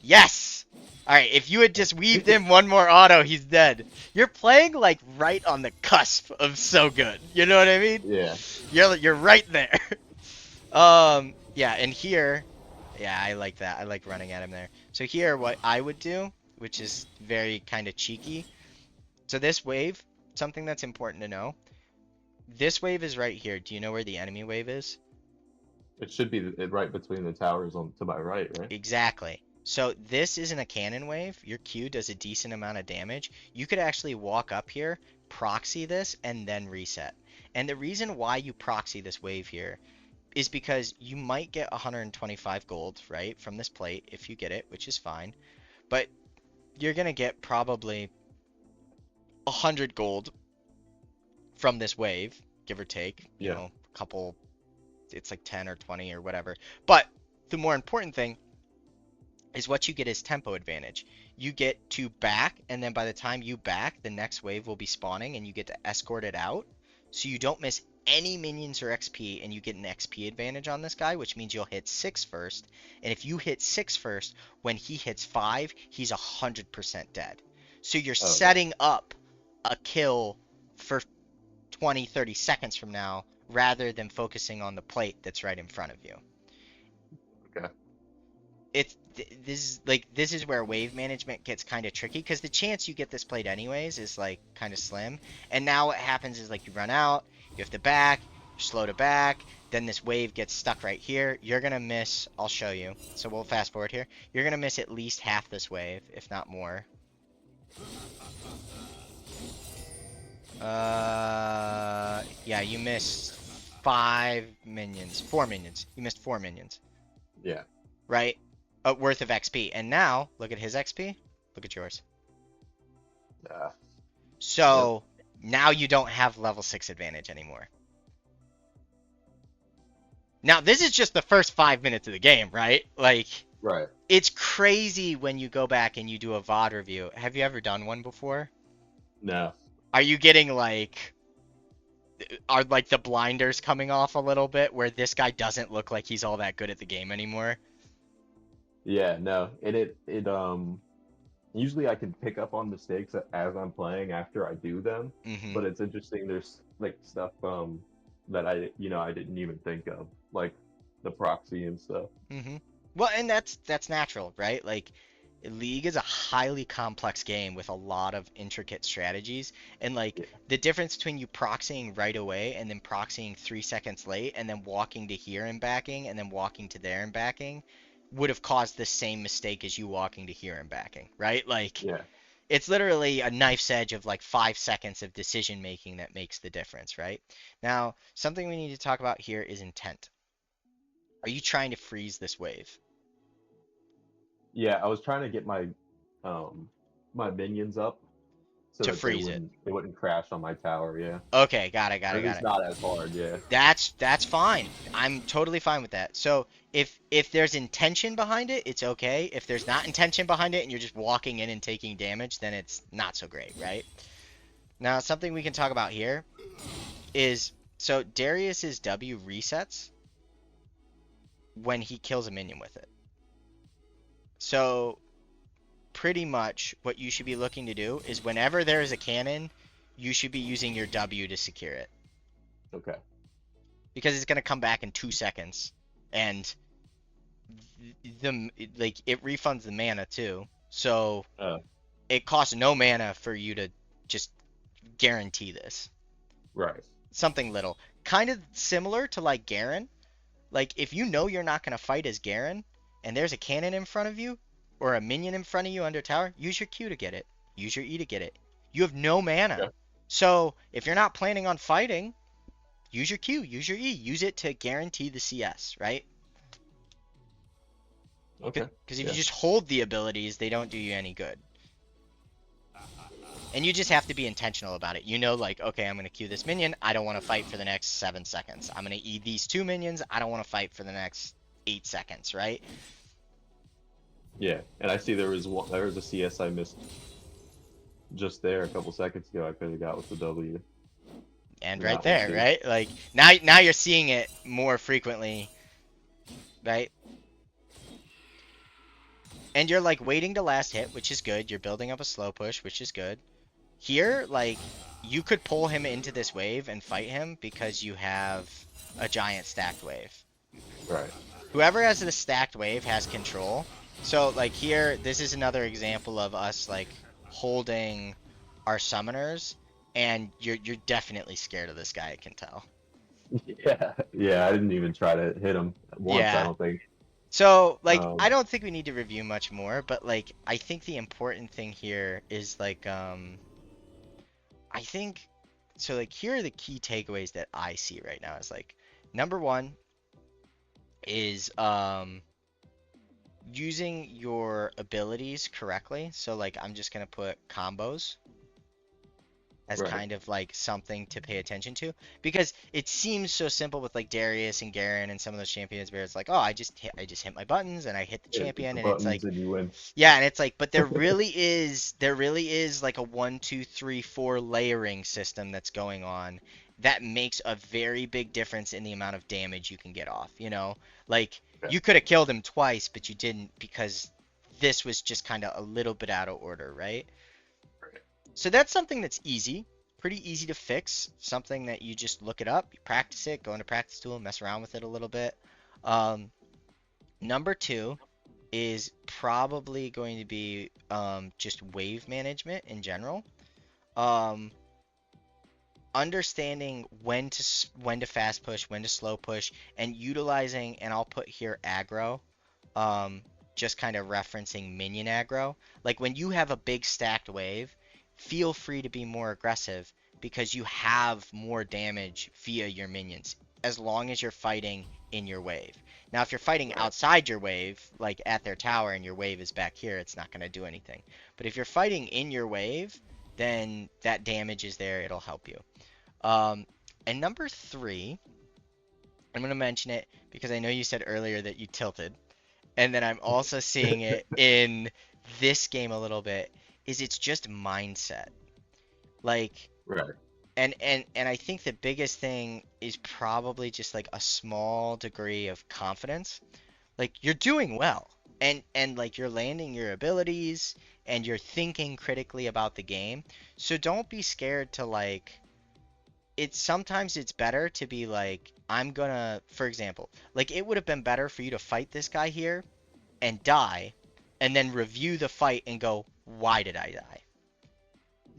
Yes! All right, if you had just weaved in one more auto, he's dead. You're playing like right on the cusp of so good. You know what I mean? Yeah. You're right there. Yeah, and here, yeah, I like that. I like running at him there. So here, what I would do, which is very kind of cheeky. So this wave, something that's important to know. This wave is right here. Do you know where the enemy wave is? It should be right between the towers on to my right, right? Exactly. So this isn't a cannon wave. Your Q does a decent amount of damage. You could actually walk up here, proxy this, and then reset. And the reason why you proxy this wave here is because you might get 125 gold, right, from this plate if you get it, which is fine. But you're going to get probably 100 gold from this wave, give or take, you know, a couple, it's like 10 or 20 or whatever. But the more important thing is what you get is tempo advantage. You get to back, and then by the time you back, the next wave will be spawning, and you get to escort it out. So you don't miss any minions or XP, and you get an XP advantage on this guy, which means you'll hit 6 first. And if you hit 6 first, when he hits 5, he's 100% dead. So you're setting up a kill for 20, 30 seconds from now, rather than focusing on the plate that's right in front of you. Okay. This is where wave management gets kind of tricky, because the chance you get this plate anyways is like kind of slim. And now what happens is like you run out, you have to back, you're slow to back, then this wave gets stuck right here. You're gonna miss, I'll show you. So we'll fast forward here. You're gonna miss at least half this wave, if not more. Yeah, you missed 4 minions. You missed 4 minions, Yeah. right? Worth of XP. And now, look at his XP. Look at yours. Yeah. Yep. So now you don't have level 6 advantage anymore. Now, this is just the first 5 minutes of the game, right? Like, Right. it's crazy when you go back and you do a VOD review. Have you ever done one before? No. Are you getting like, are like the blinders coming off a little bit where this guy doesn't look like he's all that good at the game anymore? Yeah. No. And it. Usually I can pick up on mistakes as I'm playing after I do them, Mm-hmm. but it's interesting. There's like stuff that I didn't even think of, like the proxy and stuff. Mm-hmm. Well, and that's natural, right? Like, League is a highly complex game with a lot of intricate strategies, and like Yeah. the difference between you proxying right away and then proxying 3 seconds late and then walking to here and backing and then walking to there and backing would have caused the same mistake as you walking to here and backing, right? Like, Yeah. it's literally a knife's edge of like 5 seconds of decision making that makes the difference, right? Now, something we need to talk about here is intent. Are you trying to freeze this wave? Yeah. I was trying to get um my minions up so To that they freeze it. wouldn't crash on my tower. Yeah. Okay, got it, got it, And got it's it. not as hard. Yeah. That's fine. I'm totally fine with that. So if there's intention behind it, it's okay. If there's not intention behind it and you're just walking in and taking damage, then it's not so great, right? Now, something we can talk about here is so Darius's W resets when he kills a minion with it. So pretty much what you should be looking to do is whenever there is a cannon, you should be using your W to secure it Okay. because it's going to come back in 2 seconds, and the like it refunds the mana too. So Uh. it costs no mana for you to just guarantee this. Right. Something little. Kind of similar to like Garen. Like if you know you're not going to fight as Garen and there's a cannon in front of you or a minion in front of you under tower, use your Q to get it. Use your E to get it. You have no mana. Okay. So if you're not planning on fighting, use your Q, use your E, use it to guarantee the CS, right? Okay. Because if you Yeah. just hold the abilities, they don't do you any good. And you just have to be intentional about it. You know, like, okay, I'm going to queue this minion. I don't want to fight for the next 7 seconds. I'm going to E these 2 minions. I don't want to fight for the next 8 seconds, right? Yeah. And I see there was a CS I missed just there a couple seconds ago. I could have got with the W. And And right that one there, too. right? Like, now you're seeing it more frequently, right? And you're, like, waiting to last hit, which is good. You're building up a slow push, which is good. Here, like, you could pull him into this wave and fight him because you have a giant stacked wave. Right. Whoever has the stacked wave has control. So, like, here, this is another example of us, like, holding our summoners, and you're definitely scared of this guy, I can tell. Yeah. Yeah. I didn't even try to hit him once. I Yeah. don't think. So, like, I Um. don't think we need to review much more, but, like, I think the important thing here is, like, I think, so, like, here are the key takeaways that I see right now is, like, number one is, using your abilities correctly. So, like, I'm just gonna put combos as Right. kind of like something to pay attention to because it seems so simple with like Darius and Garen and some of those champions where it's like, oh, I just hit my buttons and I hit the Hit champion the and it's like, buttons and you win. yeah, and it's like, but there really is like a 1, 2, 3, 4 layering system that's going on that makes a very big difference in the amount of damage you can get off, you know? Like Okay. you could have killed him twice, but you didn't because this was just kind of a little bit out of order, right? Right. So that's something that's easy, pretty easy to fix. Something that you just look it up, you practice it, go into practice tool, mess around with it a little bit. Um, Number two is probably going to be just wave management in general. Um, Understanding when to fast push, when to slow push, and utilizing, and I'll put here aggro, um, just kind of referencing minion aggro. Like when you have a big stacked wave, feel free to be more aggressive because you have more damage via your minions. as long as you're fighting in your wave. Now, if you're fighting Right. outside your wave, like at their tower and your wave is back here, it's not going to do anything. But if you're fighting in your wave, then that damage is there. It'll help you. Um, and number three, I'm going to mention it because I know you said earlier that you tilted. And then I'm also seeing it in this game a little bit, is it's just mindset. Like, Right. and I think the biggest thing is probably just like a small degree of confidence. Like you're doing well. And like you're landing your abilities and you're thinking critically about the game. So don't be scared to like it's sometimes it's better to be like I'm gonna for example, like it would have been better for you to fight this guy here and die and then review the fight and go, why did I die?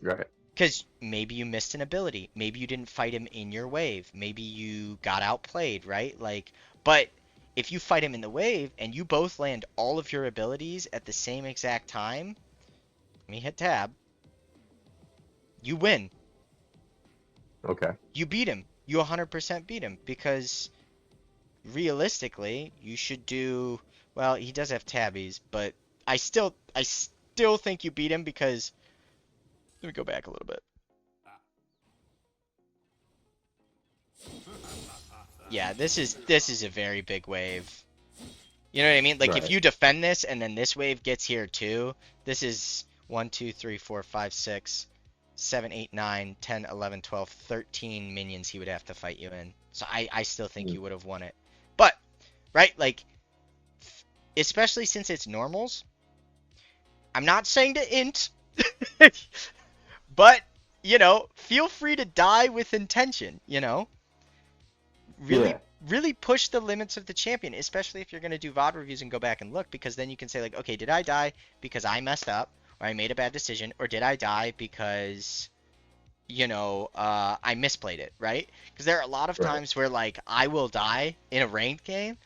Right. Because maybe you missed an ability. Maybe you didn't fight him in your wave. Maybe you got outplayed, right? Like, but if you fight him in the wave and you both land all of your abilities at the same exact time, let me hit tab, you win. Okay. You beat him. You 100% beat him because realistically, you should do, well, he does have tabbies, but I still think you beat him because let me go back a little bit. Yeah, this is a very big wave. You know what I mean? Like if Right. you defend this and then this wave gets here too, this is 1, 2, 3, 4, 5, 6, 7, 8, 9, 10, 11, 12, 13 minions he would have to fight you in. So I still think Mm. you would have won it. But, right, like, especially since it's normals, I'm not saying to int, but, feel free to die with intention, really Yeah. really push the limits of the champion, especially if you're going to do VOD reviews and go back and look, because then you can say like, okay, did I die because I messed up or I made a bad decision, or did I die because I misplayed it, right? Because there are a lot of Right. times where like I will die in a ranked game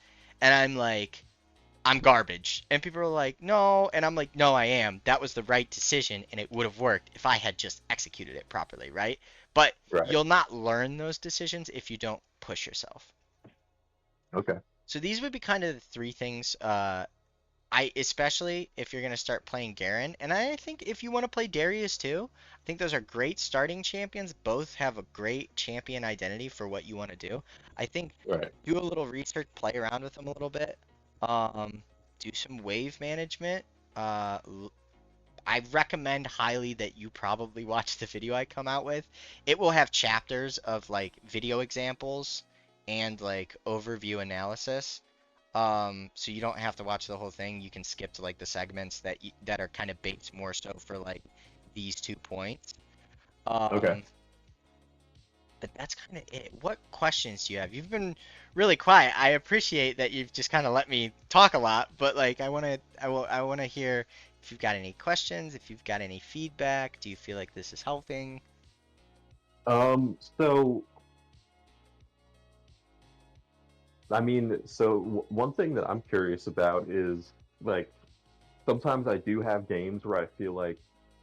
and I'm like, I'm garbage. And people are like, no. And I'm like, no, I am. That was the right decision and it would have worked if I had just executed it properly, right? But Right. you'll not learn those decisions if you don't push yourself. Okay. So these would be kind of the three things. I especially if you're gonna start playing Garen, and I think if you want to play Darius too, I think those are great starting champions. Both have a great champion identity for what you want to do. I think Right. do a little research, play around with them a little bit. Um, do some wave management. Uh, I recommend highly that you probably watch the video I come out with. It will have chapters of like video examples and like overview analysis. So you don't have to watch the whole thing. You can skip to like the segments that are kind of based more so for like these 2 points. Okay. Um, but that's kind of it. What questions do you have? You've been really quiet. I appreciate that you've just kind of let me talk a lot, but like I want to hear if you've got any questions, if you've got any feedback. Do you feel like this is helping? So I mean, so one thing that I'm curious about is like sometimes I do have games where I feel like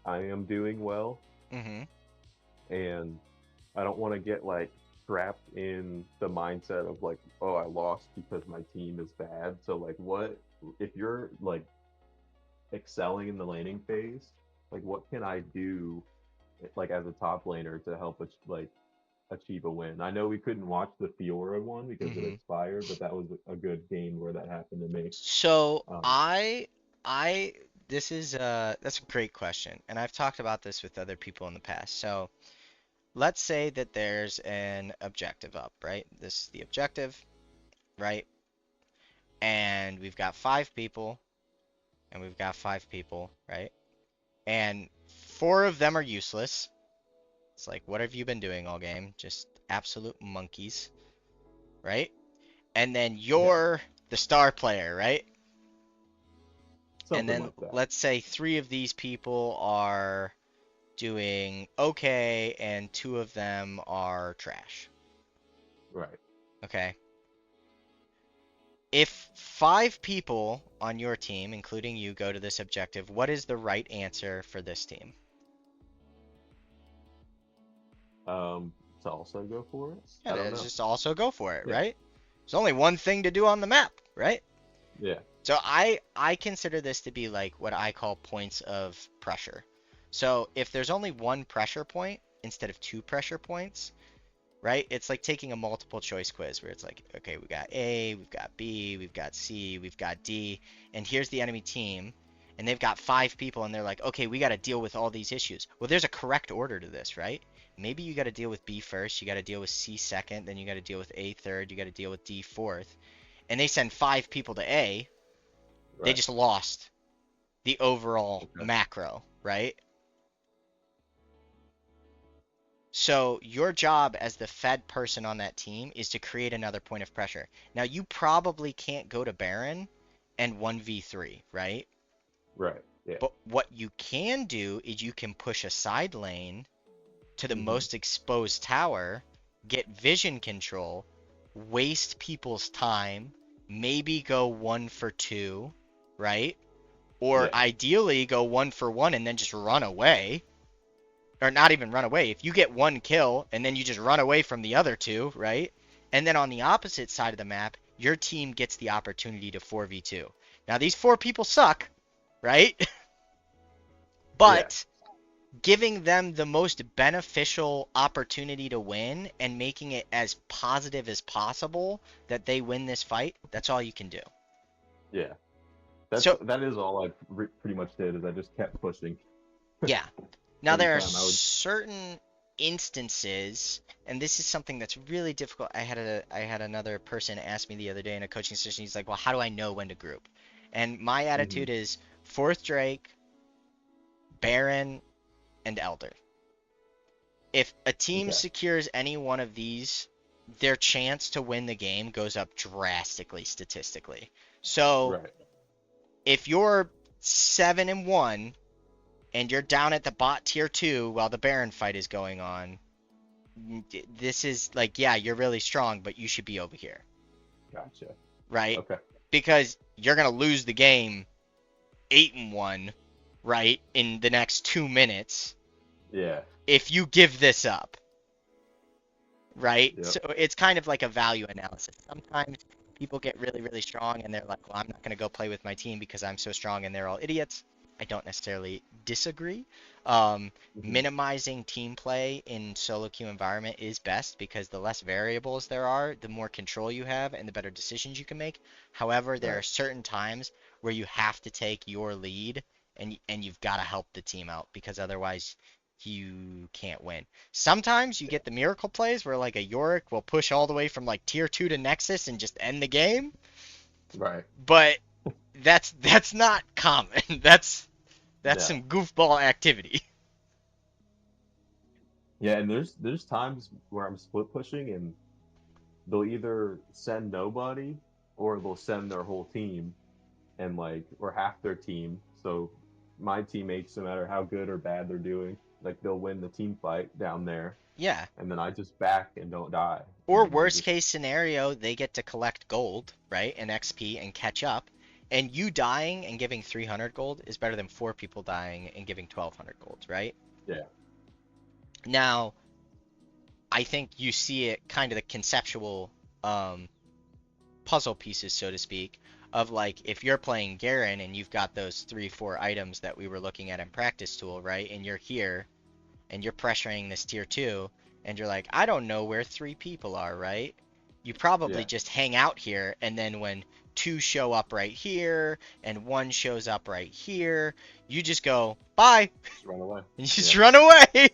I am doing well, Mm-hmm. and I don't want to get like trapped in the mindset of like, oh, I lost because my team is bad. So like, what if you're like excelling in the laning phase? Like, what can I do like as a top laner to help like achieve a win? I know we couldn't watch the Fiora one because it Mm-hmm. expired, but that was a good game where that happened to me. So Um, I this is that's a great question, and I've talked about this with other people in the past. So let's say that there's an objective up, right? This is the objective, right? And we've got 5 people, and we've got 5 people, right? And 4 of them are useless. It's like, what have you been doing all game? Just absolute monkeys, right? And then yeah, you're the star player, right? And something then like that. let's say 3 of these people are doing okay, and 2 of them are trash. Right. Okay. If 5 people on your team, including you, go to this objective, what is the right answer for this team? Um, to also go for it. Yeah, I don't let's know. just also go for it, Yeah. right? There's only one thing to do on the map, right? Yeah. So I consider this to be like what I call points of pressure. So if there's only one pressure point instead of two pressure points, right? It's like taking a multiple choice quiz where it's like, okay, we got A, we've got B, we've got C, we've got D, and here's the enemy team, and they've got five people, and they're like, okay, we got to deal with all these issues. Well, there's a correct order to this, right? Maybe you got to deal with B first, you got to deal with C second, then you got to deal with A third, you got to deal with D fourth, and they send five people to A, they Right. just lost the overall Okay. macro, right? So your job as the Fed person on that team is to create another point of pressure. Now you probably can't go to Baron and 1v3, right? Right. Yeah. But what you can do is you can push a side lane to the Hmm. most exposed tower, get vision control, waste people's time, maybe go 1 for 2, right? Or Yeah. ideally go 1 for 1 and then just run away, or not even run away. If you get one kill and then you just run away from the other two, right? And then on the opposite side of the map, your team gets the opportunity to 4v2. Now these four people suck, right? Yeah. But giving them the most beneficial opportunity to win and making it as positive as possible that they win this fight, that's all you can do. Yeah. So, That is all I pretty much did is I just kept pushing yeah. Now every there are time I would. certain instances, and this is something that's really difficult. I had another person ask me the other day in a coaching session. He's like, "Well, how do I know when to group?" And my Hmm. attitude is fourth Drake, Baron, and Elder. If a team Okay. secures any one of these, their chance to win the game goes up drastically statistically. So Right. if you're 7-1 and you're down at the bot tier 2 while the Baron fight is going on, this is like, yeah, you're really strong, but you should be over here, Gotcha. right? Okay. Because you're gonna lose the game 8-1, right, in the next 2 minutes Yeah. if you give this up, right? Yep. So it's kind of like a value analysis. Sometimes people get really, really strong and they're like, well, I'm not gonna go play with my team because I'm so strong and they're all idiots. I don't necessarily disagree. Um, Hmm. Minimizing team play in solo queue environment is best because the less variables there are, the more control you have and the better decisions you can make. However, there are Right. certain times where you have to take your lead and you've got to help the team out because otherwise you can't win. Sometimes you Yeah. get the miracle plays where like a Yorick will push all the way from like tier 2 to Nexus and just end the game, Right. but that's not common. That's Yeah. some goofball activity. Yeah. And there's times where I'm split pushing and they'll either send nobody or they'll send their whole team and like or half their team. So my teammates, no matter how good or bad they're doing, like they'll win the team fight down there, Yeah. and then I just back and don't die, and Or then they worst just case scenario, they get to collect gold, right? And XP and catch up. And you dying and giving 300 gold is better than four people dying and giving 1200 gold, right? yeah. Now, I think you see it kind of the conceptual um, puzzle pieces, so to speak, of like if you're playing Garen and you've got those 3, 4 items that we were looking at in practice tool, right? And you're here and you're pressuring this tier 2 and you're like, I don't know where three people are, right? You probably Yeah. just hang out here and then when two show up right here and one shows up right here, you just go, bye, Just run away. and you just Yeah. run away.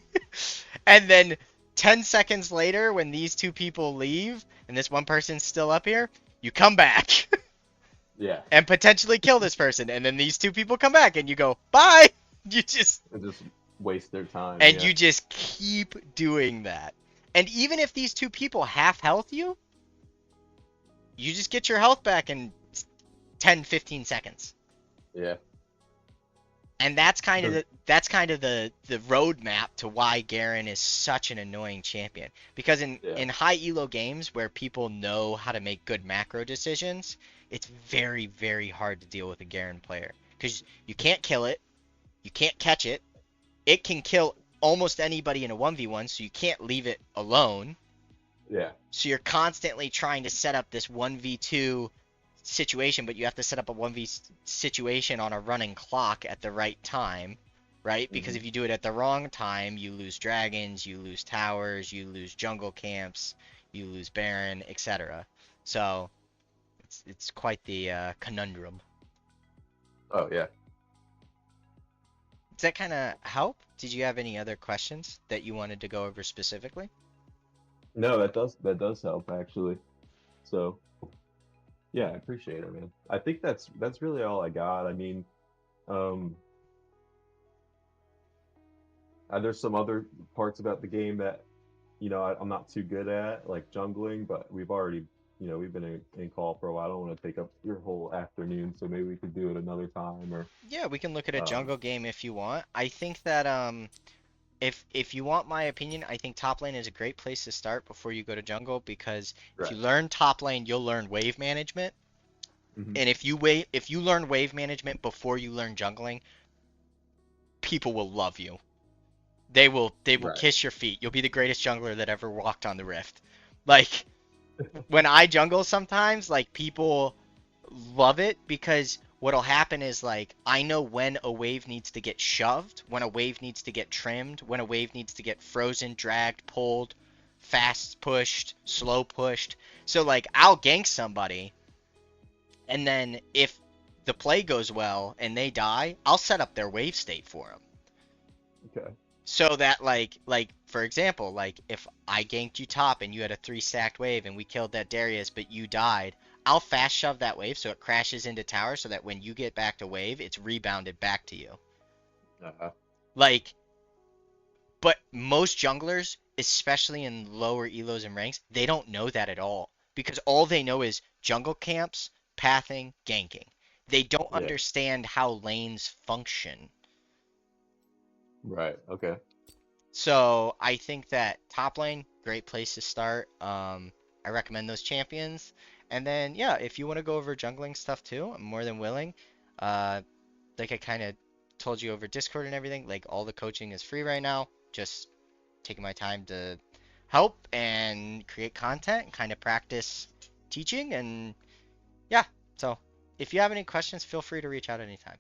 And then 10 seconds later, when these two people leave and this one person's still up here, you come back Yeah. and potentially kill this person. And then these two people come back and you go, bye. You just, And just waste their time. and Yeah. you just keep doing that. And even if these two people half health you, you just get your health back in 10, 15 seconds. Yeah. And that's kind of Does the roadmap to why Garen is such an annoying champion. Because yeah. in high elo games where people know how to make good macro decisions, it's very, very hard to deal with a Garen player. Because you can't kill it, you can't catch it, it can kill almost anybody in a 1v1, so you can't leave it alone. Yeah. So you're constantly trying to set up this 1v2 situation, but you have to set up a 1v situation on a running clock at the right time, right? Because Hmm. if you do it at the wrong time, you lose dragons, you lose towers, you lose jungle camps, you lose Baron, etc. So it's quite the conundrum. Oh yeah. Does that kind of help? Did you have any other questions that you wanted to go over specifically? No, that does help actually. So yeah, I appreciate it, man. I think that's really all I got. I mean, um, there's some other parts about the game that I'm not too good at, like jungling, but we've been in call for a while. I don't want to take up your whole afternoon, so maybe we could do it another time or Yeah, we can look at a um jungle game if you want. I think that if you want my opinion, I think top lane is a great place to start before you go to jungle because if you right. learn top lane, you'll learn wave management. Hmm. And if you learn wave management before you learn jungling, people will love you. They will Right. kiss your feet. You'll be the greatest jungler that ever walked on the rift. Like when I jungle sometimes, like people love it because what'll happen is like I know when a wave needs to get shoved, when a wave needs to get trimmed, when a wave needs to get frozen, dragged, pulled, fast pushed, slow pushed. So like I'll gank somebody and then if the play goes well and they die, I'll set up their wave state for them. Okay. So that like for example, like if I ganked you top and you had a 3 stacked wave and we killed that Darius but you died, I'll fast shove that wave so it crashes into tower so that when you get back to wave, it's rebounded back to you. Uh, Like, but most junglers, especially in lower elos and ranks, they don't know that at all because all they know is jungle camps, pathing, ganking. They don't yeah. understand how lanes function. Right. Okay. So I think that top lane, great place to start. I recommend those champions. And then yeah, if you want to go over jungling stuff too, I'm more than willing. Uh, like I kind of told you over Discord and everything, like all the coaching is free right now. Just taking my time to help and create content and kind of practice teaching and yeah. So if you have any questions, feel free to reach out anytime.